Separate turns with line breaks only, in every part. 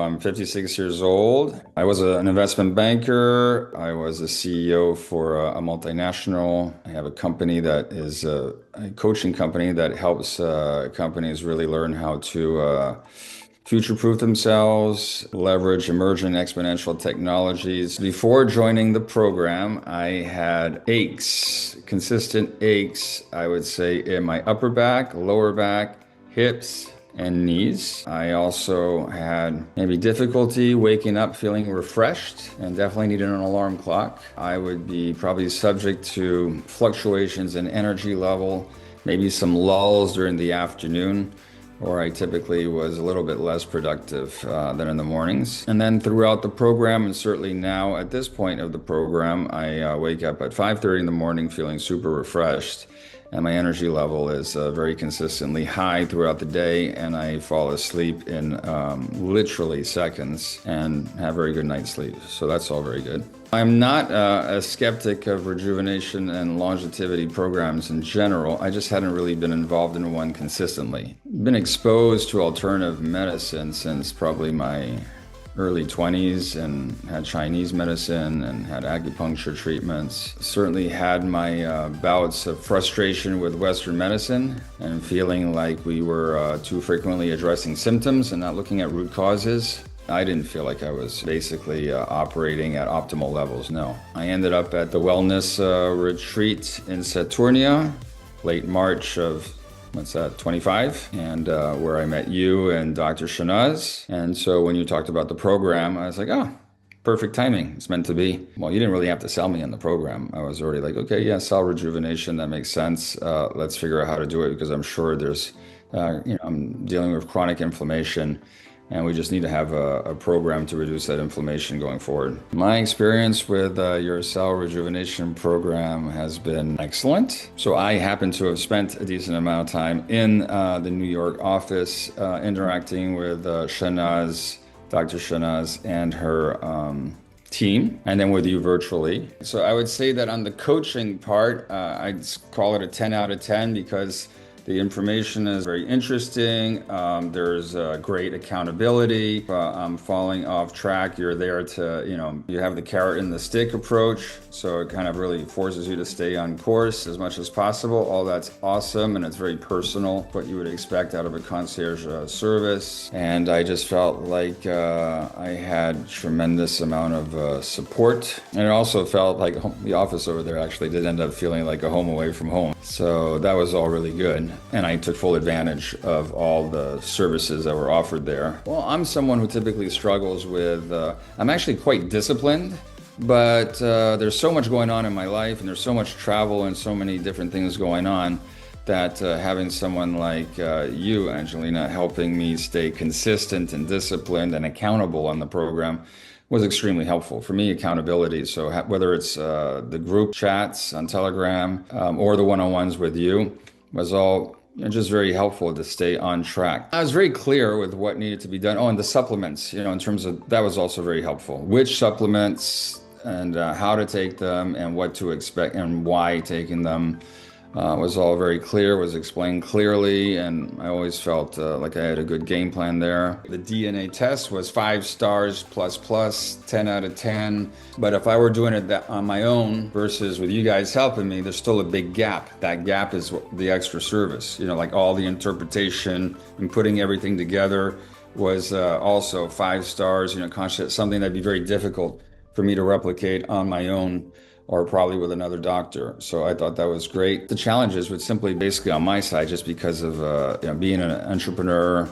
I'm 56 years old. I was an investment banker. I was a CEO for a multinational. I have a company that is a coaching company that helps companies really learn how to future-proof themselves, leverage emerging exponential technologies. Before joining the program, I had aches, consistent aches, I would say, in my upper back, lower back, hips, and knees. I also had maybe difficulty waking up feeling refreshed and definitely needed an alarm clock. I would be probably subject to fluctuations in energy level, maybe some lulls during the afternoon, or I typically was a little bit less productive than in the mornings. And then throughout the program, and certainly now at this point of the program, I wake up at 5:30 in the morning feeling super refreshed. And my energy level is very consistently high throughout the day, and I fall asleep in literally seconds and have very good night's sleep. So that's all very good. I'm not a skeptic of rejuvenation and longevity programs in general. I just hadn't really been involved in one consistently. Been exposed to alternative medicine since probably my early 20s and had Chinese medicine and had acupuncture treatments. Certainly had my bouts of frustration with Western medicine and feeling like we were too frequently addressing symptoms and not looking at root causes. I didn't feel like I was basically operating at optimal levels, no. I ended up at the wellness retreat in Saturnia, late March of 25, and where I met you and Dr. Shanaz. And so when you talked about the program, I was like, oh, perfect timing. It's meant to be. Well, you didn't really have to sell me on the program. I was already like, okay, yeah, cell rejuvenation, that makes sense. Let's figure out how to do it because I'm sure there's, I'm dealing with chronic inflammation. And we just need to have a program to reduce that inflammation going forward. My experience with your cell rejuvenation program has been excellent. So I happen to have spent a decent amount of time in the New York office interacting with Shanaz, Dr. Shanaz, and her team, and then with you virtually. So I would say that on the coaching part, I'd call it a 10 out of 10 because the information is very interesting. There's great accountability. I'm falling off track. You're there to, you have the carrot and the stick approach. So it kind of really forces you to stay on course as much as possible. All that's awesome. And it's very personal, what you would expect out of a concierge service. And I just felt like I had tremendous amount of support. And it also felt like the office over there actually did end up feeling like a home away from home. So that was all really good. And I took full advantage of all the services that were offered there. Well, I'm someone who typically struggles with, I'm actually quite disciplined, but there's so much going on in my life and there's so much travel and so many different things going on that having someone like you, Angelina, helping me stay consistent and disciplined and accountable on the program was extremely helpful. For me, accountability. So whether it's the group chats on Telegram or the one-on-ones with you was all just very helpful to stay on track. I was very clear with what needed to be done. Oh, and the supplements, in terms of that was also very helpful. Which supplements and how to take them and what to expect and why taking them. Was all very clear, was explained clearly, and I always felt like I had a good game plan there. The DNA test was 5 stars plus, 10 out of 10. But if I were doing it on my own versus with you guys helping me, there's still a big gap. That gap is the extra service, like all the interpretation and putting everything together was also 5 stars, something that'd be very difficult for me to replicate on my own or probably with another doctor. So I thought that was great. The challenges would simply basically on my side, just because of being an entrepreneur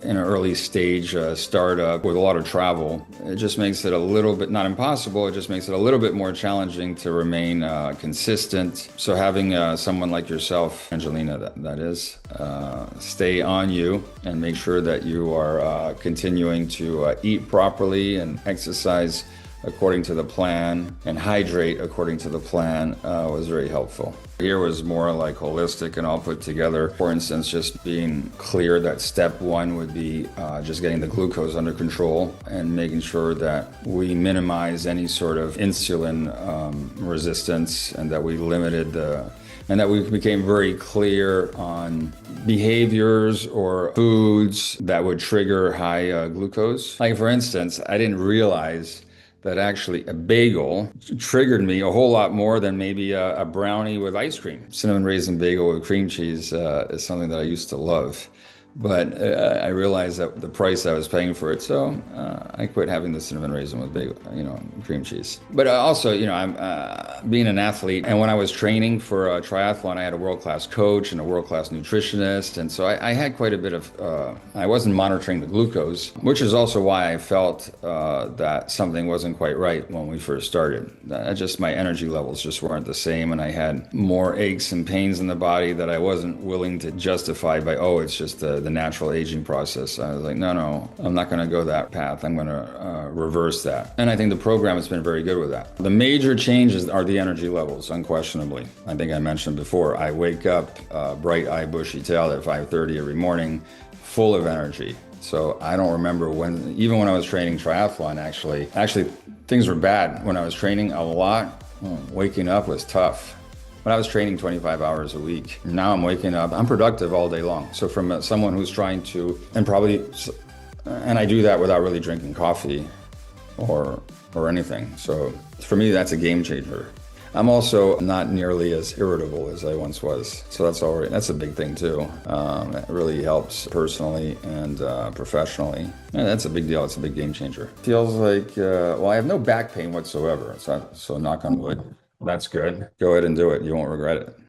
in an early stage startup with a lot of travel, it just makes it a little bit, not impossible, it just makes it a little bit more challenging to remain consistent. So having someone like yourself, Angelina, that is, stay on you and make sure that you are continuing to eat properly and exercise according to the plan and hydrate according to the plan was very helpful. Here was more like holistic and all put together. For instance, just being clear that step 1 would be just getting the glucose under control and making sure that we minimize any sort of insulin resistance and that we limited and that we became very clear on behaviors or foods that would trigger high glucose. Like, for instance, I didn't realize that actually a bagel triggered me a whole lot more than maybe a brownie with ice cream. Cinnamon raisin bagel with cream cheese is something that I used to love. But I realized that the price I was paying for it, so I quit having the cinnamon raisin with bagel, cream cheese. But also, I'm being an athlete, and when I was training for a triathlon, I had a world-class coach and a world-class nutritionist, and so I had quite a bit of. I wasn't monitoring the glucose, which is also why I felt that something wasn't quite right when we first started. Just my energy levels just weren't the same, and I had more aches and pains in the body that I wasn't willing to justify by, it's just the natural aging process. I was like, no, I'm not going to go that path. I'm going to reverse that. And I think the program has been very good with that. The major changes are the energy levels, unquestionably. I think I mentioned before, I wake up bright-eyed, bushy-tailed at 5:30 every morning, full of energy. So I don't remember even when I was training triathlon, actually, things were bad. When I was training a lot, waking up was tough. When I was training 25 hours a week, now I'm waking up, I'm productive all day long. So from someone who's trying to, and I do that without really drinking coffee or anything. So for me, that's a game changer. I'm also not nearly as irritable as I once was. So that's a big thing too. It really helps personally and professionally. And that's a big deal. It's a big game changer. Feels like, I have no back pain whatsoever. So knock on wood. That's good. Go ahead and do it. You won't regret it.